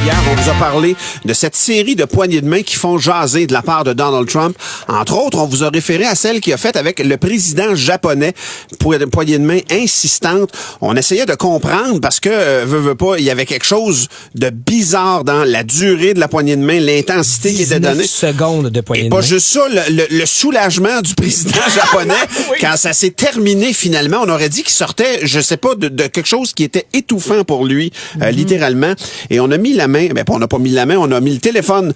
Hier, on vous a parlé de cette série de poignées de main qui font jaser de la part de Donald Trump. Entre autres, on vous a référé à celle qu'il a faite avec le président japonais, poignée de main insistante. On essayait de comprendre parce que, veut pas, il y avait quelque chose de bizarre dans la durée de la poignée de main, l'intensité qui était donnée. 19 secondes de poignée Et de pas main. juste ça, le soulagement du président japonais, Oui. quand ça s'est terminé finalement, on aurait dit qu'il sortait, je sais pas, de quelque chose qui était étouffant pour lui, littéralement. Et on a mis la main, on n'a pas mis la main, on a mis le téléphone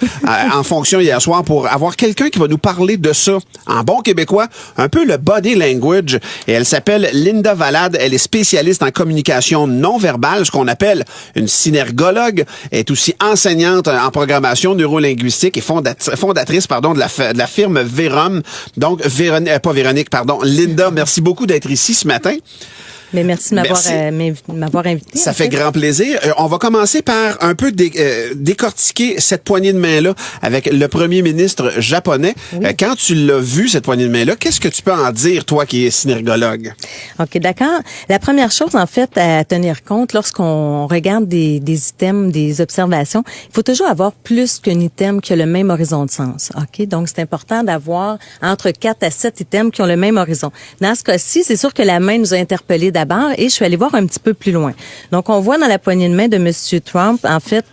en fonction hier soir pour avoir quelqu'un qui va nous parler de ça. En bon québécois, un peu le body language. Et elle s'appelle Linda Valade. Elle est spécialiste en communication non verbale, ce qu'on appelle une synergologue. Elle est aussi enseignante en programmation neurolinguistique et fondatrice de la firme Verum. Donc, Linda, merci beaucoup d'être ici ce matin. Mais merci de m'avoir invité. Ça fait grand plaisir. On va commencer par un peu décortiquer cette poignée de main-là avec le premier ministre japonais. Oui. Quand tu l'as vu, cette poignée de main-là, qu'est-ce que tu peux en dire, toi qui es synergologue? OK, d'accord. La première chose, en fait, à tenir compte lorsqu'on regarde des items, des observations, il faut toujours avoir plus qu'un item qui a le même horizon de sens. OK? Donc, c'est important d'avoir entre 4 à 7 items qui ont le même horizon. Dans ce cas-ci, c'est sûr que la main nous a interpellés d'abord et je suis allée voir un petit peu plus loin. Donc, on voit dans la poignée de main de M. Trump, en fait,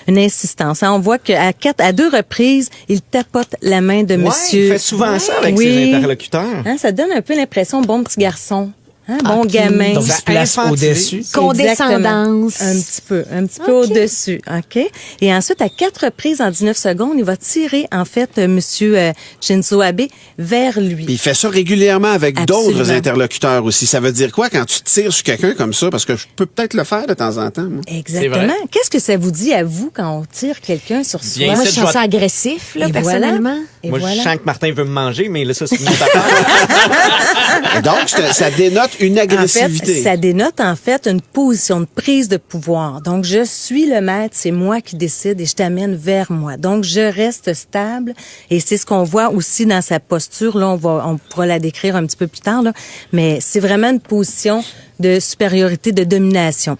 une insistance. On voit qu'à 2 reprises, il tapote la main de monsieur. Il fait souvent ça avec ses interlocuteurs. Hein, ça donne un peu l'impression bon petit garçon. Hein, bon gamin. Donc, il se place au-dessus. Condescendance. Un petit peu au-dessus, OK? Et ensuite, à 4 reprises en 19 secondes, il va tirer, en fait, monsieur Shinzo Abe vers lui. Puis il fait ça régulièrement avec d'autres Absolument. interlocuteurs aussi. Ça veut dire quoi quand tu tires sur quelqu'un comme ça? Parce que je peux peut-être le faire de temps en temps, moi. Exactement. Qu'est-ce que ça vous dit à vous quand on tire quelqu'un sur soi? Bien, Moi, ça, je je trouve vais- ça agressif, là, Et personnellement. Et Moi, voilà. je sens que Martin veut me manger, mais là, ça, c'est une autre affaire. Et donc, ça dénote une En agressivité. fait, ça dénote en fait une position de prise de pouvoir. Donc, je suis le maître, c'est moi qui décide et je t'amène vers moi. Donc, je reste stable et c'est ce qu'on voit aussi dans sa posture. Là, on pourra la décrire un petit peu plus tard, là. Mais c'est vraiment une position de supériorité, de domination.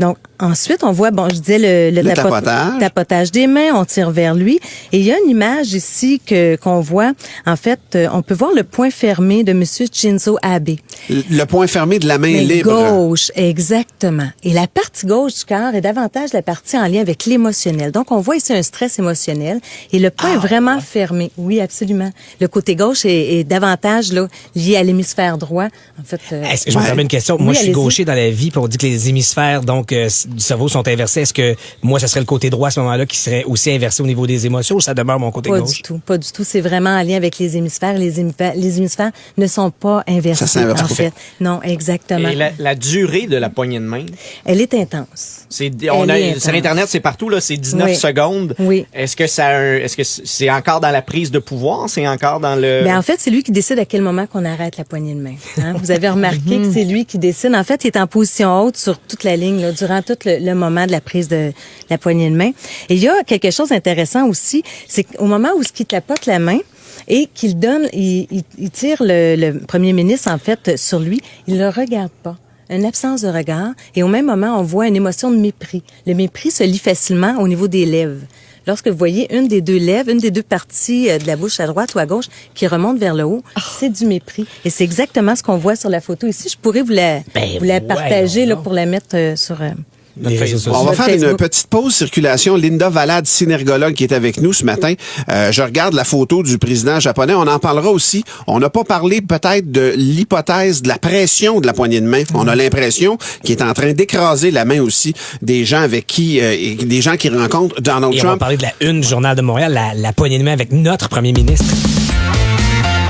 Donc, ensuite, on voit, je disais le tapotage des mains, on tire vers lui. Et il y a une image ici qu'on voit. En fait, on peut voir le poing fermé de monsieur Shinzo Abe. Le point fermé de la main Mais libre. gauche, exactement. Et la partie gauche du corps est davantage la partie en lien avec l'émotionnel. Donc, on voit ici un stress émotionnel et le poing est vraiment fermé. Oui, absolument. Le côté gauche est davantage là, lié à l'hémisphère droit. En fait, Est-ce que je me permets une question? Moi, je suis allez-y. gaucher dans la vie, puis on dit que les hémisphères du cerveau sont inversés. Est-ce que moi, ça serait le côté droit à ce moment-là qui serait aussi inversé au niveau des émotions ou ça demeure mon côté Pas gauche? du tout, pas du tout. C'est vraiment en lien avec les hémisphères. Les hémisphères ne sont pas inversés. Ça s'inverse en pas. fait. Non, exactement. Et la durée de la poignée de main, Elle est intense. sur intense. Internet, c'est partout, là, c'est 19 Oui. secondes. Oui. Est-ce que c'est encore dans la prise de pouvoir? C'est encore dans le... Ben, en fait, c'est lui qui décide à quel moment qu'on arrête la poignée de main. Hein? Vous avez remarqué que c'est lui qui décide. En fait, il est en position haute sur toute la ligne, là, durant tout le moment de la prise de la poignée de main. Et il y a quelque chose d'intéressant aussi, c'est qu'au moment où il tapote la main, et qu'il donne, il tire le premier ministre, en fait, sur lui, il le regarde pas. Une absence de regard. Et au même moment, on voit une émotion de mépris. Le mépris se lit facilement au niveau des lèvres. Lorsque vous voyez une des deux lèvres, une des deux parties de la bouche à droite ou à gauche qui remonte vers le haut, c'est du mépris. Et c'est exactement ce qu'on voit sur la photo ici. Je pourrais vous la partager là, pour la mettre sur... Les réseaux sociaux. On va faire Facebook. une petite pause circulation. Linda Valade, synergologue, qui est avec nous ce matin. Je regarde la photo du président japonais. On en parlera aussi. On n'a pas parlé peut-être de l'hypothèse de la pression de la poignée de main. On a l'impression qu'il est en train d'écraser la main aussi des gens avec qui, des gens qui rencontrent Donald Et on va Trump. parler de la une du Journal de Montréal, la poignée de main avec notre premier ministre.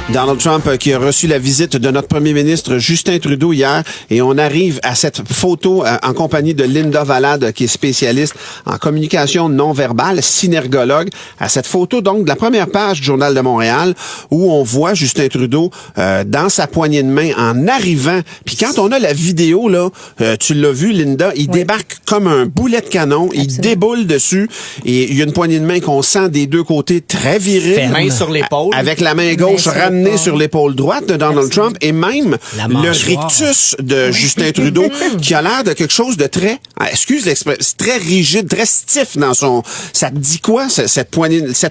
Donald Trump qui a reçu la visite de notre premier ministre Justin Trudeau hier et on arrive à cette photo en compagnie de Linda Valade qui est spécialiste en communication non verbale, synergologue, à cette photo donc de la première page du Journal de Montréal où on voit Justin Trudeau dans sa poignée de main en arrivant. Puis quand on a la vidéo là, tu l'as vu Linda, il débarque comme un boulet de canon, il déboule dessus et il y a une poignée de main qu'on sent des deux côtés très virile. Main sur l'épaule. Avec la main gauche Main sur ramenée ramené sur l'épaule droite de Donald Trump et même La le mâchoire. rictus de Justin Trudeau qui a l'air de quelque chose de très, excuse l'expression, très rigide, très stiff dans son... Ça te dit quoi, cette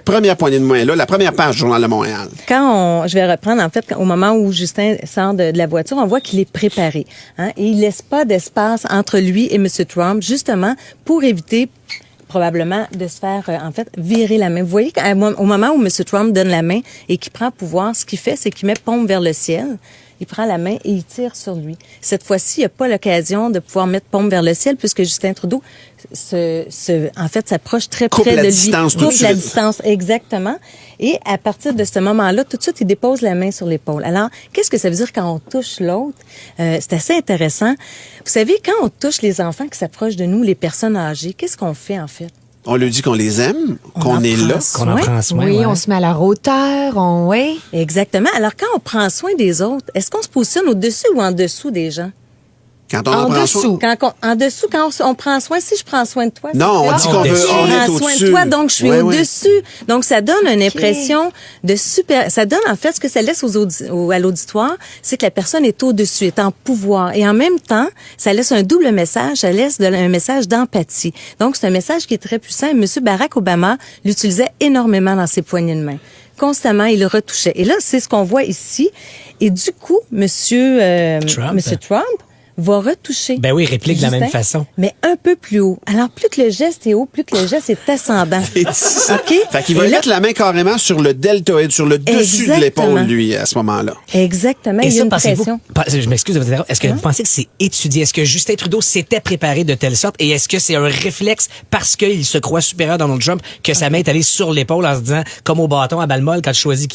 première poignée de main-là, la première page du Journal de Montréal? Je vais reprendre, en fait, au moment où Justin sort de la voiture, on voit qu'il est préparé. Hein, et il laisse pas d'espace entre lui et M. Trump, justement, pour éviter probablement de se faire, virer la main. Vous voyez qu'au moment où M. Trump donne la main et qu'il prend pouvoir, ce qu'il fait, c'est qu'il met paume vers le ciel. Il prend la main et il tire sur lui. Cette fois-ci, il n'y a pas l'occasion de pouvoir mettre paume vers le ciel puisque Justin Trudeau s'approche très Coupe près la de lui. distance tout de Coupe la suite. distance, exactement. Et à partir de ce moment-là, tout de suite, il dépose la main sur l'épaule. Alors, qu'est-ce que ça veut dire quand on touche l'autre? C'est assez intéressant. Vous savez, quand on touche les enfants qui s'approchent de nous, les personnes âgées, qu'est-ce qu'on fait en fait? On lui dit qu'on les aime, qu'on en est prend là. soin. Qu'on en prend soin. Oui, ouais. on se met à leur hauteur, oui. Exactement. Alors, quand on prend soin des autres, est-ce qu'on se positionne au-dessus ou en dessous des gens? Quand on En prend dessous. soin... En dessous, quand on prend soin, si je prends soin de toi. Non, on dit qu'on veut, je on est prends soin au-dessus. de toi, donc je suis Ouais, au-dessus. Donc, ça donne une impression de super... Ça donne, en fait, ce que ça laisse à l'auditoire, c'est que la personne est au-dessus, est en pouvoir. Et en même temps, ça laisse un double message, ça laisse un message d'empathie. Donc, c'est un message qui est très puissant. Et M. Barack Obama l'utilisait énormément dans ses poignées de main. Constamment, il le retouchait. Et là, c'est ce qu'on voit ici. Et du coup, Monsieur Trump va retoucher. Ben oui, il réplique de la Justin, même façon. Mais un peu plus haut. Alors, plus que le geste est haut, plus que le geste est ascendant. Il dit ça. OK? Fait qu'il va Et là- mettre la main carrément sur le deltoïde, sur le dessus de l'épaule, Exactement. lui, à ce moment-là. Exactement. Et il y a ça, une pensez-vous, pression. je m'excuse de vous interrompre, est-ce que vous pensez que c'est étudié? Est-ce que Justin Trudeau s'était préparé de telle sorte? Et est-ce que c'est un réflexe parce qu'il se croit supérieur à Donald Trump que sa main est allée sur l'épaule en se disant, comme au bâton à balle molle quand tu choisis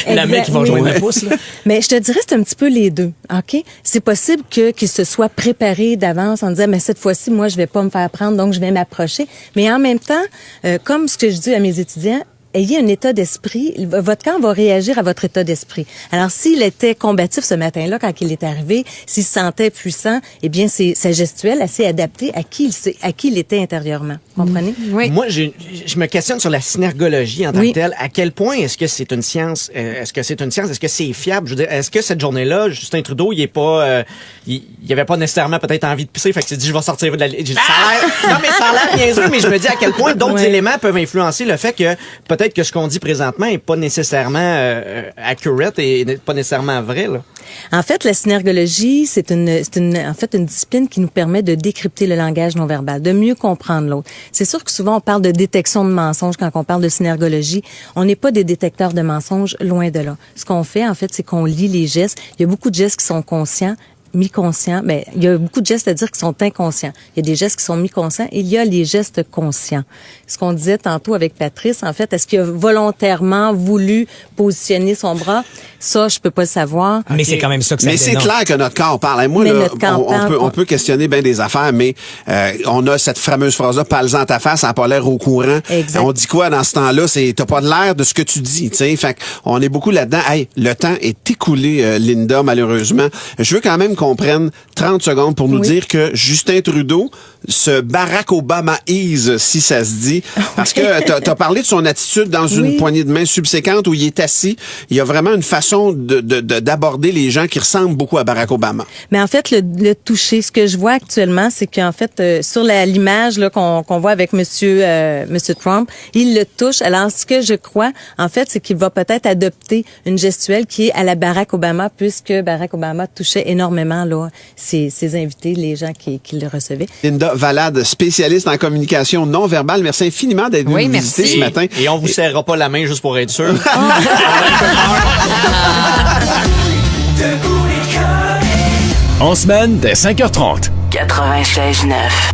la main qui va oui, joindre oui. le pouce? Là? Mais je te dirais, c'est un petit peu les deux. OK? C'est possible qu'il se soit préparé d'avance en disant, mais cette fois-ci, moi, je vais pas me faire prendre, donc je vais m'approcher. Mais en même temps, comme ce que je dis à mes étudiants, ayez un état d'esprit. Votre corps va réagir à votre état d'esprit. Alors, s'il était combatif ce matin-là, quand il est arrivé, s'il se sentait puissant, eh bien, c'est sa gestuelle assez adaptée à qui il était intérieurement. Comprenez? Oui. Moi, je me questionne sur la synergologie en tant Oui. que telle. À quel point est-ce que c'est une science? Est-ce que c'est fiable? Je veux dire, est-ce que cette journée-là, Justin Trudeau, il est pas, il avait pas nécessairement peut-être envie de pisser, fait que il s'est dit, je vais sortir de la... Non, mais ça a l'air niaiseux, mais je me dis à quel point d'autres Ouais. éléments peuvent influencer le fait que peut-être que ce qu'on dit présentement est pas nécessairement accurate et n'est pas nécessairement vrai, là. En fait, la synergologie, c'est en fait une discipline qui nous permet de décrypter le langage non verbal, de mieux comprendre l'autre. C'est sûr que souvent on parle de détection de mensonges quand on parle de synergologie. On n'est pas des détecteurs de mensonges, loin de là. Ce qu'on fait, en fait, c'est qu'on lit les gestes. Il y a beaucoup de gestes qui sont conscients, mi-conscients. Mais il y a beaucoup de gestes à dire qui sont inconscients. Il y a des gestes qui sont mi-conscients. Il y a les gestes conscients. Ce qu'on disait tantôt avec Patrice, en fait, est-ce qu'il a volontairement voulu positionner son bras? Ça, je peux pas le savoir. Mais c'est quand même ça que ça Mais c'est dénonce. clair que notre corps parle. Et moi, Mais là, notre corps parle. on peut questionner bien des affaires, mais on a cette fameuse phrase-là, parle-en ta face, ça n'a pas l'air au courant. Exact. On dit quoi dans ce temps-là? C'est t'as pas de l'air de ce que tu dis, tu sais. Fait on est beaucoup là-dedans. Hey, le temps est écoulé, Linda, malheureusement. Je veux quand même qu'on prenne 30 secondes pour nous dire que Justin Trudeau se Barack Obama-ise, si ça se dit. Parce que t'as parlé de son attitude dans une Oui. poignée de main subséquente où il est assis. Il y a vraiment une façon d'aborder les gens qui ressemblent beaucoup à Barack Obama. Mais en fait, le toucher, ce que je vois actuellement, c'est qu'en fait, sur l'image là qu'on voit avec Monsieur Trump, il le touche. Alors, ce que je crois, en fait, c'est qu'il va peut-être adopter une gestuelle qui est à la Barack Obama, puisque Barack Obama touchait énormément là ses invités, les gens qui le recevaient. Linda Valade, spécialiste en communication non verbale. Merci infiniment d'être venue Oui, nous visiter merci. ce matin. Et on vous serrera pas la main juste pour être sûr. En semaine, dès 5h30. 96.9.